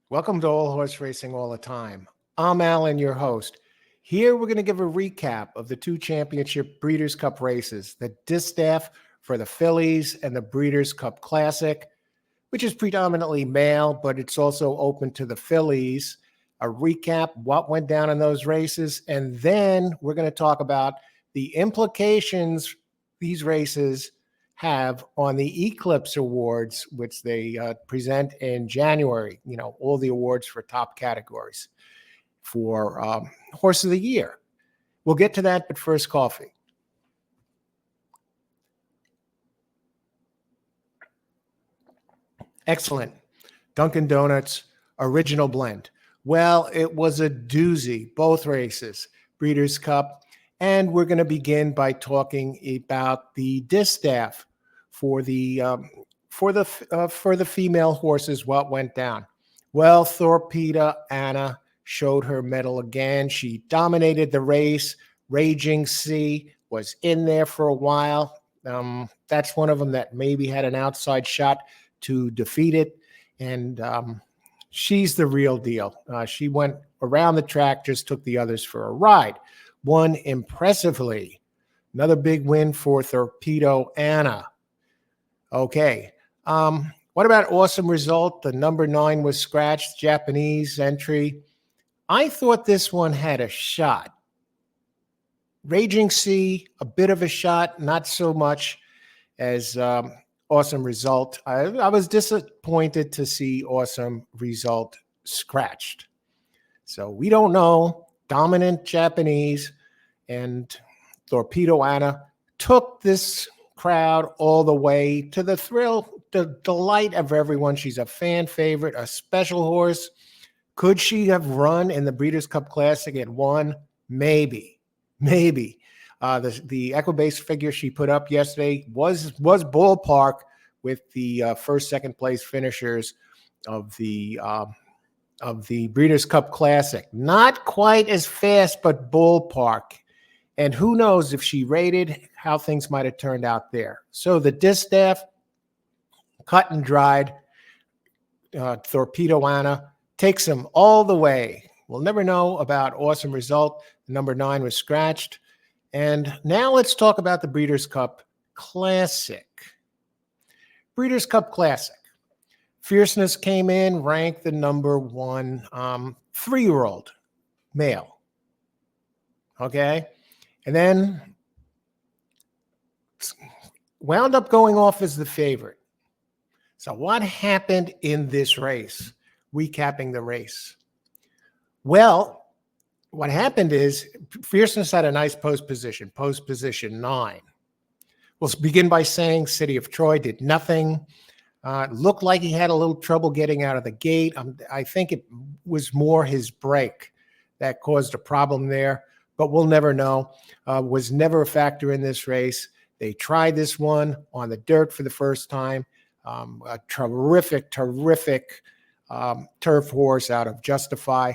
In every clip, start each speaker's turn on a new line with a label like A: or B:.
A: Welcome to All Horse Racing All the Time. I'm Alan, your host. Here we're going to give a recap of the two championship Breeders' Cup races, the Distaff for the fillies and the Breeders' Cup Classic, which is predominantly male, but it's also open to the fillies. A recap, what went down in those races, and then we're going to talk about the implications these races have on the Eclipse Awards, which they present in January. You know, all the awards for top categories for Horse of the Year. We'll get to that, but first, coffee. Excellent. Dunkin' Donuts original blend. Well, it was a doozy, both races, Breeders' Cup. And we're going to begin by talking about the Distaff for the female horses. What went down? Well, Torpedo Anna showed her mettle again. She dominated the race. Raging Sea was in there for a while. That's one of them that maybe had an outside shot to defeat it. And she's the real deal. She went around the track, just took the others for a ride. Won impressively. Another big win for Torpedo Anna. Okay. What about Awesome Result? The number 9 was scratched, Japanese entry. I thought this one had a shot. Raging Sea, a bit of a shot, not so much as Awesome Result. I was disappointed to see Awesome Result scratched. So we don't know. Dominant Japanese and Torpedo Anna took this crowd all the way to the thrill, the delight of everyone. She's a fan favorite, a special horse. Could she have run in the Breeders' Cup Classic and won? Maybe. The Equibase figure she put up yesterday was ballpark with the first, second place finishers of the Breeders' Cup Classic. Not quite as fast, but ballpark. And who knows if she rated, how things might have turned out there. So the Distaff, cut and dried, Torpedo Anna takes him all the way. We'll never know about Awesome Result. Number 9 was scratched. And now let's talk about the Breeders' Cup Classic. Breeders' Cup Classic. Fierceness came in, ranked the number 1 3-year-old male. Okay? And then wound up going off as the favorite. So what happened in this race? Recapping the race. Well, what happened is Fierceness had a nice post position 9. We'll begin by saying City of Troy did nothing. Looked like he had a little trouble getting out of the gate. I think it was more his brake that caused a problem there, but we'll never know. Was never a factor in this race. They tried this one on the dirt for the first time. A terrific turf horse out of Justify.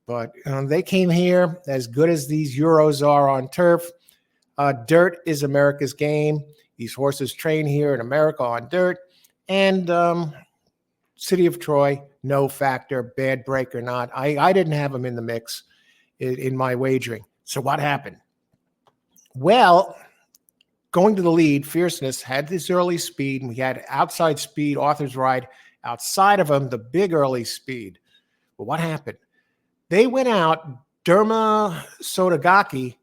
A: But they came here as good as these Euros are on turf. Dirt is America's game. These horses train here in America on dirt. And City of Troy, no factor, bad break or not. I didn't have him in the mix in my wagering. So what happened? Well, going to the lead, Fierceness had this early speed, and we had outside speed, Arthur's Ride outside of him, the big early speed. But what happened? They went out, Derma Sotagaki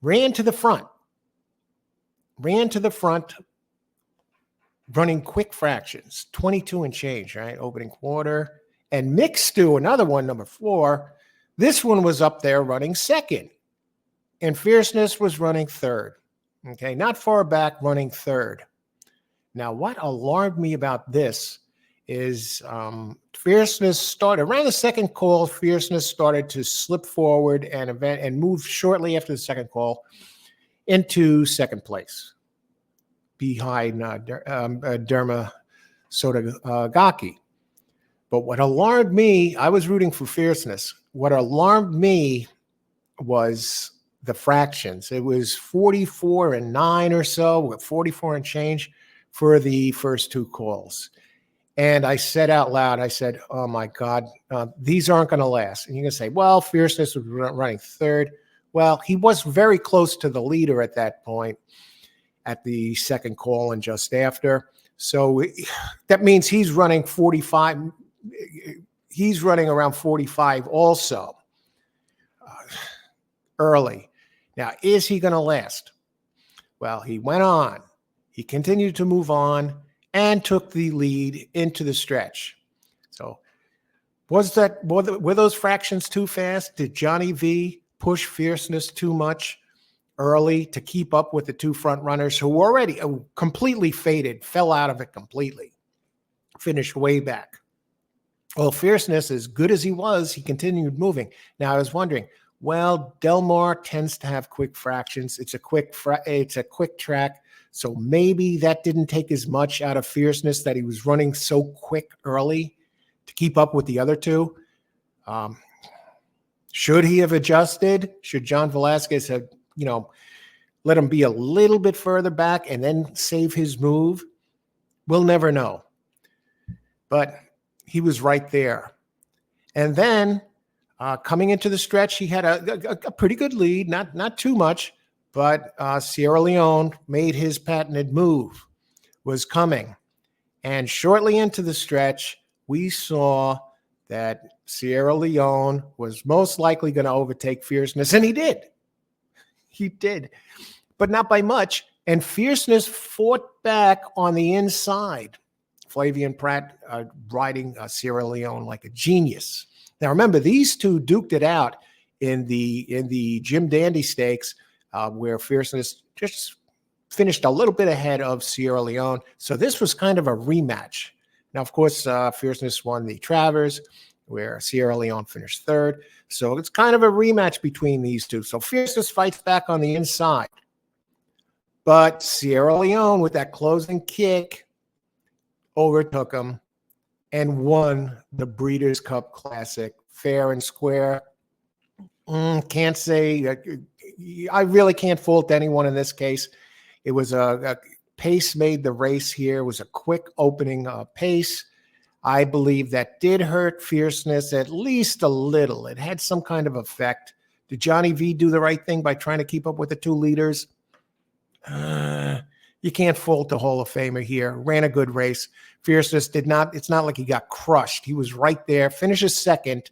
A: ran to the front, running quick fractions, 22 and change, right? Opening quarter. And Mixed Stew, another one, number 4, this one was up there running second. And Fierceness was running third. Okay, not far back, running third. Now, what alarmed me about this is Fierceness started, around the second call, Fierceness started to slip forward and move shortly after the second call into second place behind Derma Sotagaki. But what alarmed me, I was rooting for Fierceness. What alarmed me was the fractions. It was 44 and 9 or so, with 44 and change for the first 2 calls. And I said out loud, I said, oh my God, these aren't going to last. And you're going to say, well, Fierceness was running third. Well, he was very close to the leader at that point at the second call and just after. So that means he's running 45. He's running around 45 also early. Now, is he going to last? Well, he went on. He continued to move on and took the lead into the stretch. So were those fractions too fast? Did Johnny V push Fierceness too much early to keep up with the two front runners who were already completely faded, fell out of it completely, finished way back? Well, Fierceness, as good as he was, he continued moving. Now, I was wondering, well, Del Mar tends to have quick fractions. It's a quick track. So maybe that didn't take as much out of Fierceness that he was running so quick early to keep up with the other two. Should he have adjusted? Should John Velasquez have, let him be a little bit further back and then save his move? We'll never know. But he was right there. And then coming into the stretch, he had a pretty good lead, not too much, but Sierra Leone made his patented move, was coming. And shortly into the stretch, we saw that Sierra Leone was most likely going to overtake Fierceness, and he did. He did, but not by much. And Fierceness fought back on the inside. Flavian Pratt riding Sierra Leone like a genius. Now, remember, these two duked it out in the Jim Dandy Stakes, where Fierceness just finished a little bit ahead of Sierra Leone. So this was kind of a rematch. Now, of course, Fierceness won the Travers, where Sierra Leone finished third. So it's kind of a rematch between these two. So Fierceness fights back on the inside. But Sierra Leone, with that closing kick, overtook him and won the Breeders' Cup Classic fair and square. Can't say, I really can't fault anyone in this case. It was a pace made the race here. It was a quick opening pace. I believe that did hurt Fierceness at least a little. It had some kind of effect. Did Johnny V do the right thing by trying to keep up with the two leaders? You can't fault the Hall of Famer here. Ran a good race. Fierceness did not. It's not like he got crushed. He was right there. Finishes second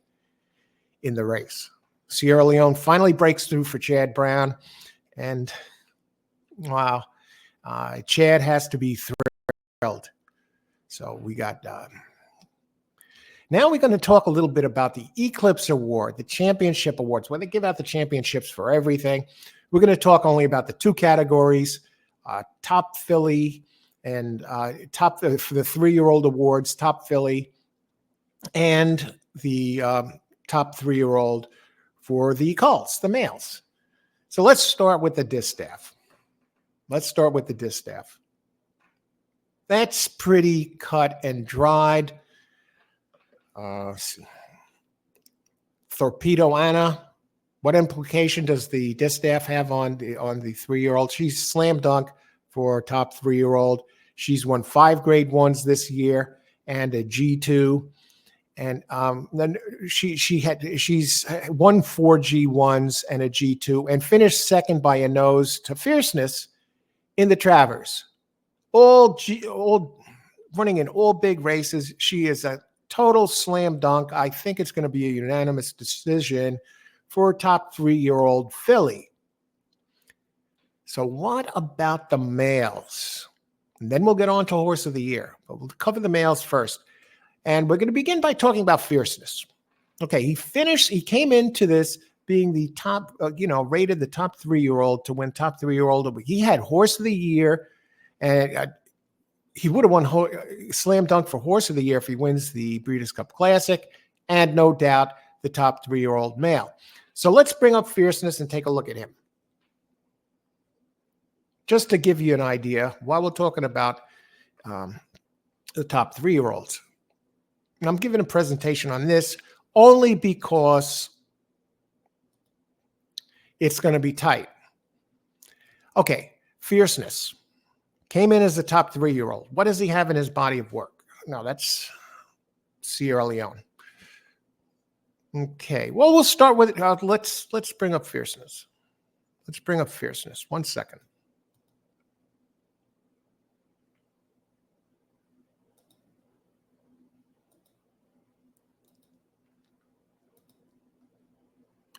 A: in the race. Sierra Leone finally breaks through for Chad Brown. And, wow, Chad has to be thrilled. So we got... Now we're going to talk a little bit about the Eclipse Award, the Championship Awards, where they give out the championships for everything. We're going to talk only about the two categories, Top Filly and top for the 3-year-old awards, Top Filly, and the top 3-year-old for the colts, the males. So let's start with the Distaff. That's pretty cut and dried. Torpedo Anna, what implication does the Distaff have on the 3-year-old? She's slam dunk for top 3-year-old. She's won 5 grade 1s this year and a G2, and then she's won 4 G1s and a G2, and finished second by a nose to Fierceness in the Travers. All running in all big races. She is a total slam dunk. I think it's going to be a unanimous decision for top 3-year-old filly. So what about the males? And then we'll get on to Horse of the Year. But we'll cover the males first. And we're going to begin by talking about Fierceness. Okay, he came into this being the top, rated the top 3-year-old to win top 3-year-old. He had Horse of the Year, and he would have won slam dunk for Horse of the Year if he wins the Breeders' Cup Classic, and no doubt the top 3-year-old male. So let's bring up Fierceness and take a look at him. Just to give you an idea, while we're talking about the top 3-year-olds, and I'm giving a presentation on this only because it's going to be tight. Okay, Fierceness came in as the top 3-year-old. What does he have in his body of work? No, that's Sierra Leone. Okay. Well, we'll start with let's bring up fierceness. Let's bring up fierceness. 1 second.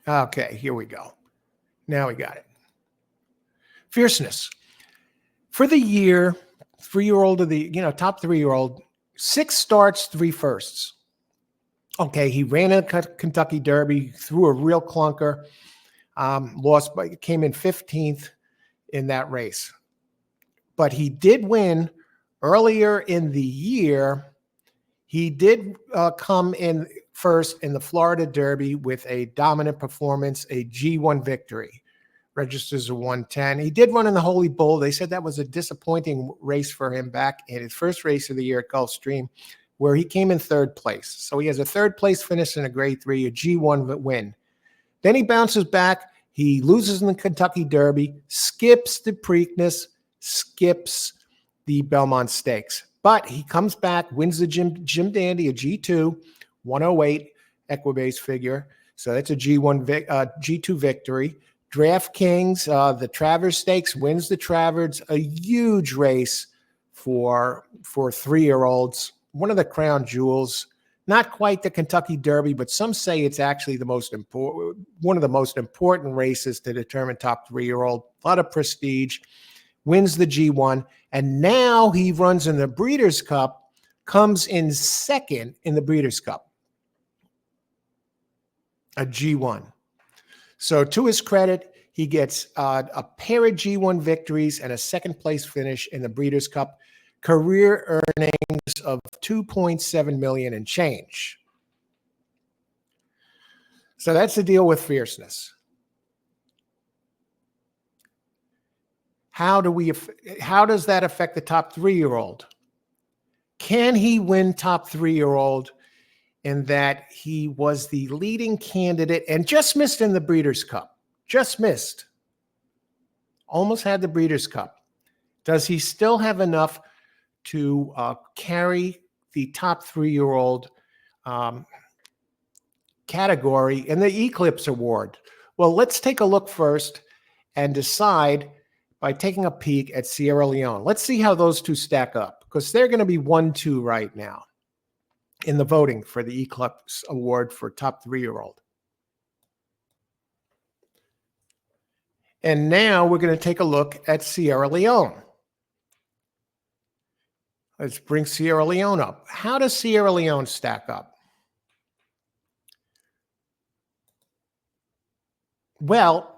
A: Okay, here we go. Now we got it. Fierceness. For the year, 3-year-old of the, top 3-year-old, 6 starts, 3 firsts. Okay, he ran in a Kentucky Derby, threw a real clunker, lost, but came in 15th in that race. But he did win earlier in the year. He did come in first in the Florida Derby with a dominant performance, a G1 victory. Registers a 110. He did run in the Holy Bull. They said that was a disappointing race for him back in his first race of the year at Gulfstream, where he came in 3rd place. So he has a 3rd place finish in a grade 3, a G1 win. Then he bounces back. He loses in the Kentucky Derby, skips the Preakness, skips the Belmont Stakes. But he comes back, wins the Jim Dandy, a G2, 108 Equibase figure. So that's a G2 victory. DraftKings, the Travers Stakes, wins the Travers, a huge race for 3-year-olds. One of the crown jewels, not quite the Kentucky Derby, but some say it's actually one of the most important races to determine top 3-year-old. A lot of prestige, wins the G1, and now he runs in the Breeders' Cup, comes in 2nd in the Breeders' Cup, a G1. So to his credit, he gets a pair of G1 victories and a 2nd place finish in the Breeders' Cup. Career earnings of $2.7 million and change. So that's the deal with fierceness. How does that affect the top 3-year-old? Can he win top 3-year-old in that he was the leading candidate and just missed in the Breeders' Cup? Just missed. Almost had the Breeders' Cup. Does he still have enough to carry the top 3-year-old category in the Eclipse Award? Well, let's take a look first and decide by taking a peek at Sierra Leone. Let's see how those two stack up, because they're going to be 1-2 right now in the voting for the Eclipse Award for top 3-year-old. And now we're going to take a look at Sierra Leone. Let's bring Sierra Leone up. How does Sierra Leone stack up? Well,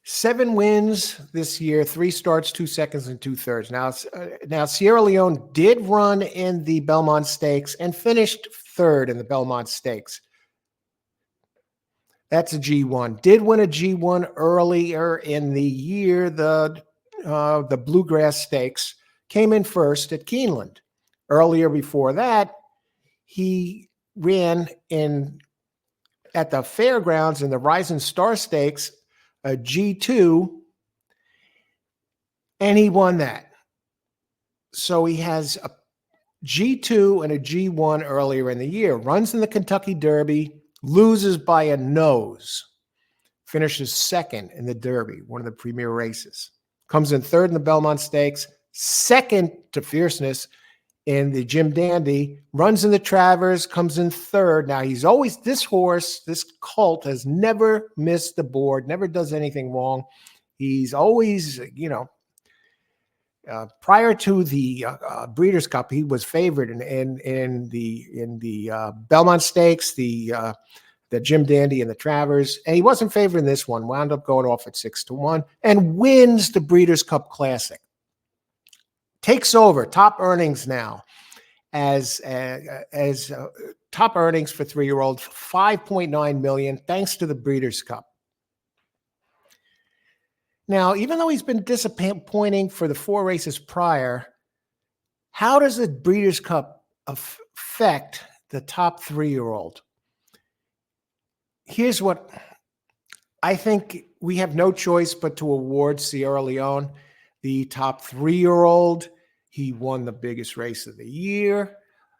A: seven wins this year, 3 starts, 2 seconds, and 2/3. Now Sierra Leone did run in the Belmont Stakes and finished 3rd in the Belmont Stakes. That's a G1. Did win a G1 earlier in the year. The Bluegrass Stakes came in 1st at Keeneland. Earlier before that, he ran at the fairgrounds in the Rising Star Stakes, a G2, and he won that. So he has a G2 and a G1 earlier in the year. Runs in the Kentucky Derby, loses by a nose, finishes 2nd in the Derby, one of the premier races. Comes in 3rd in the Belmont Stakes, 2nd to fierceness in the Jim Dandy, runs in the Travers, comes in 3rd. Now this colt has never missed the board, never does anything wrong. He's always, prior to the Breeders' Cup, he was favored in the Belmont Stakes, the Jim Dandy and the Travers, and he wasn't favored in this one. Wound up going off at 6-1 and wins the Breeders' Cup Classic. Takes over top earnings now as top earnings for 3-year-olds, $5.9 million, thanks to the Breeders' Cup. Now, even though he's been disappointing for the 4 races prior, how does the Breeders' Cup affect the top 3-year-old? Here's what I think: we have no choice but to award Sierra Leone. the top 3-year-old. He won the biggest race of the year.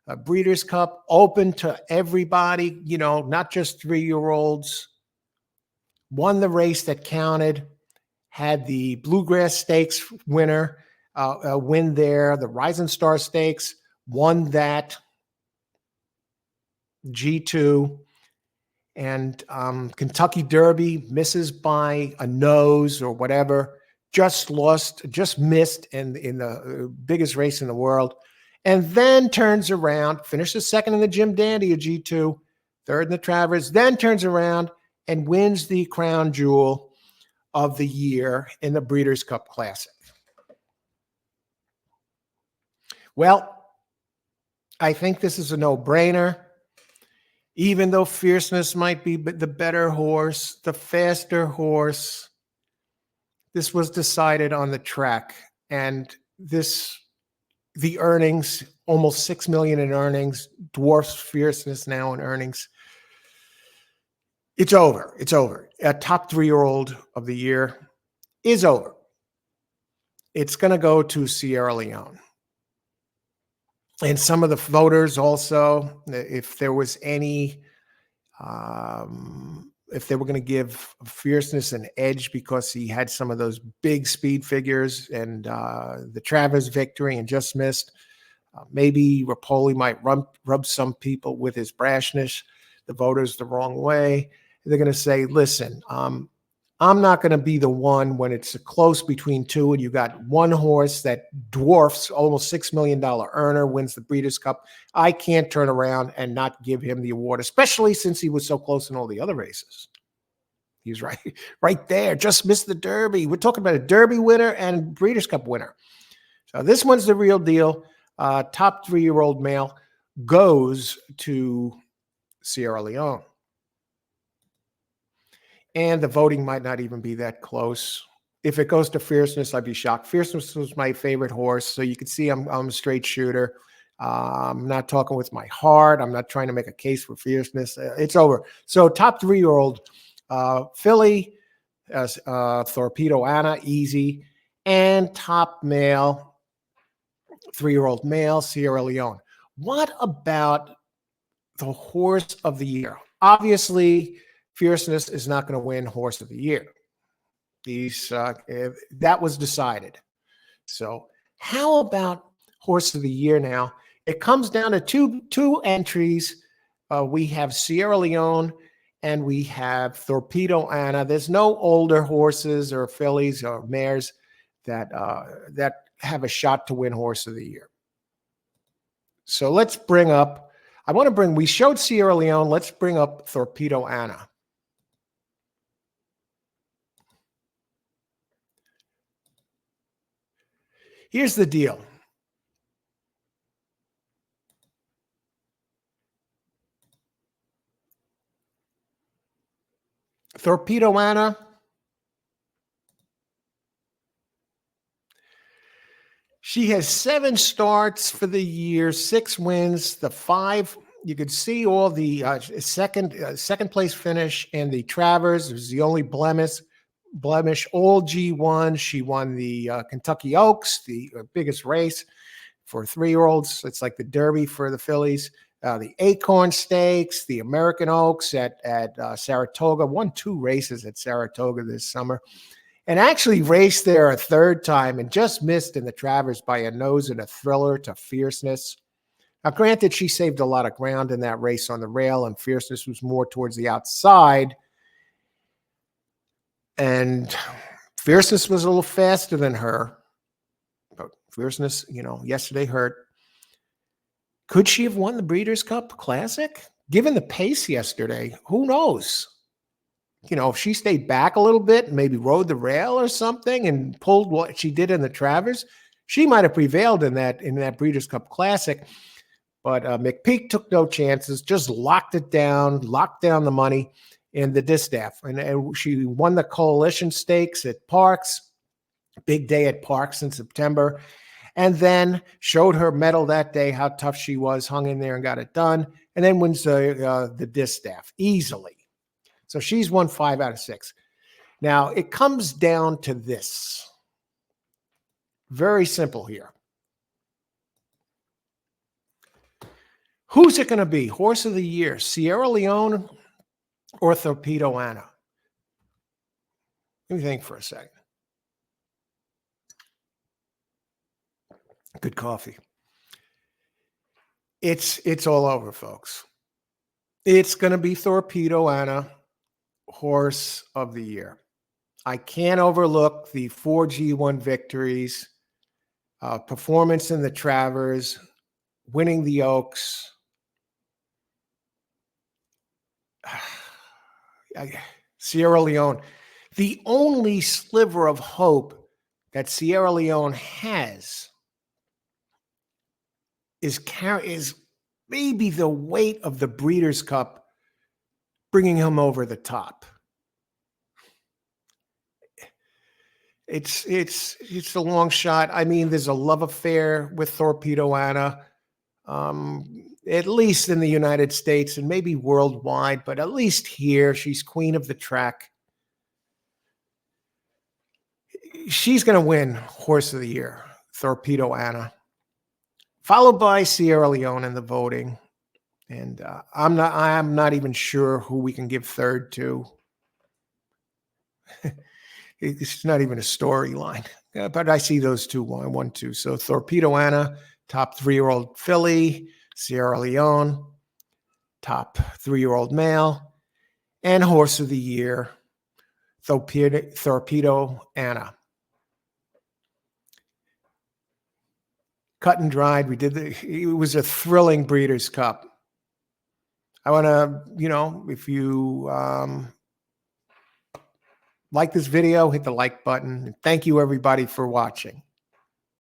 A: A Breeders' Cup, open to everybody, not just 3-year-olds. Won the race that counted. Had the Bluegrass Stakes winner win there. The Rising Star Stakes won that. G2. And Kentucky Derby misses by a nose or whatever. Just missed in the biggest race in the world. And then turns around, finishes second in the Jim Dandy of G2, third in the Travers, then turns around and wins the crown jewel of the year in the Breeders' Cup Classic. Well, I think this is a no-brainer. Even though Fierceness might be the better horse, the faster horse, this was decided on the track. And the earnings, almost $6 million in earnings, dwarfs Fierceness now in earnings. It's over. It's over. A top 3-year-old of the year is over. It's going to go to Sierra Leone. And some of the voters also, if there was any, if they were going to give Fierceness an edge because he had some of those big speed figures and the Travers victory and just missed, maybe Rapoli might rub some people with his brashness, the voters the wrong way. They're going to say, listen, I'm not going to be the one when it's close between two and you got one horse that dwarfs almost $6 million earner, wins the Breeders' Cup. I can't turn around and not give him the award, especially since he was so close in all the other races. He's right there, just missed the Derby. We're talking about a Derby winner and Breeders' Cup winner. So this one's the real deal. Top 3-year-old male goes to Sierra Leone. And the voting might not even be that close. If it goes to Fierceness, I'd be shocked. Fierceness was my favorite horse, so you can see I'm a straight shooter. I'm not talking with my heart. I'm not trying to make a case for Fierceness. It's over. So top 3-year-old, filly, Torpedo Anna, easy. And top male, 3-year-old male, Sierra Leone. What about the horse of the year? Obviously, Fierceness is not going to win horse of the year. That was decided. So how about horse of the year now? It comes down to two entries. We have Sierra Leone and we have Torpedo Anna. There's no older horses or fillies or mares that have a shot to win horse of the year. So let's bring up, we showed Sierra Leone. Let's bring up Torpedo Anna. Here's the deal. Torpedo Anna, she has 7 starts for the year, 6 wins, the 5. You could see all the second place finish in the Travers. It was the only blemish. All G1. She won the Kentucky Oaks, the biggest race for 3-year-olds. It's like the Derby for the fillies. The Acorn Stakes, the American Oaks at Saratoga. Won 2 races at Saratoga this summer. And actually raced there a 3rd time and just missed in the Travers by a nose and a thriller to Fierceness. Now, granted, she saved a lot of ground in that race on the rail, and Fierceness was more towards the outside. And Fierceness was a little faster than her. But Fierceness, yesterday hurt. Could she have won the Breeders' Cup Classic? Given the pace yesterday, who knows? If she stayed back a little bit and maybe rode the rail or something and pulled what she did in the Travers, she might have prevailed in that Breeders' Cup Classic. But McPeak took no chances, just locked down the money in the Distaff. And she won the Coalition Stakes at Parks, big day at Parks in September, and then showed her mettle that day, how tough she was, hung in there and got it done, and then wins the Distaff easily. So she's won 5 out of 6. Now, it comes down to this. Very simple here. Who's it going to be? Horse of the year, Sierra Leone or Torpedo Anna? Let me think for a second. Good coffee. It's all over, folks. It's going to be Torpedo Anna, horse of the year. I can't overlook the 4 G1 victories, performance in the Travers, winning the Oaks. Sierra Leone. The only sliver of hope that Sierra Leone has is maybe the weight of the Breeders' Cup bringing him over the top. It's a long shot. I mean, there's a love affair with Torpedo Anna, at least in the United States and maybe worldwide, but at least here, she's queen of the track. She's going to win Horse of the Year, Torpedo Anna, followed by Sierra Leone in the voting. And I'm not even sure who we can give third to. It's not even a storyline, but I see those two, 1, 2. So Torpedo Anna, top 3-year-old filly, Sierra Leone, top 3-year-old male, and Horse of the Year, Torpedo Anna. Cut and dried. It was a thrilling Breeders' Cup. I want to, if you like this video, hit the like button. Thank you, everybody, for watching.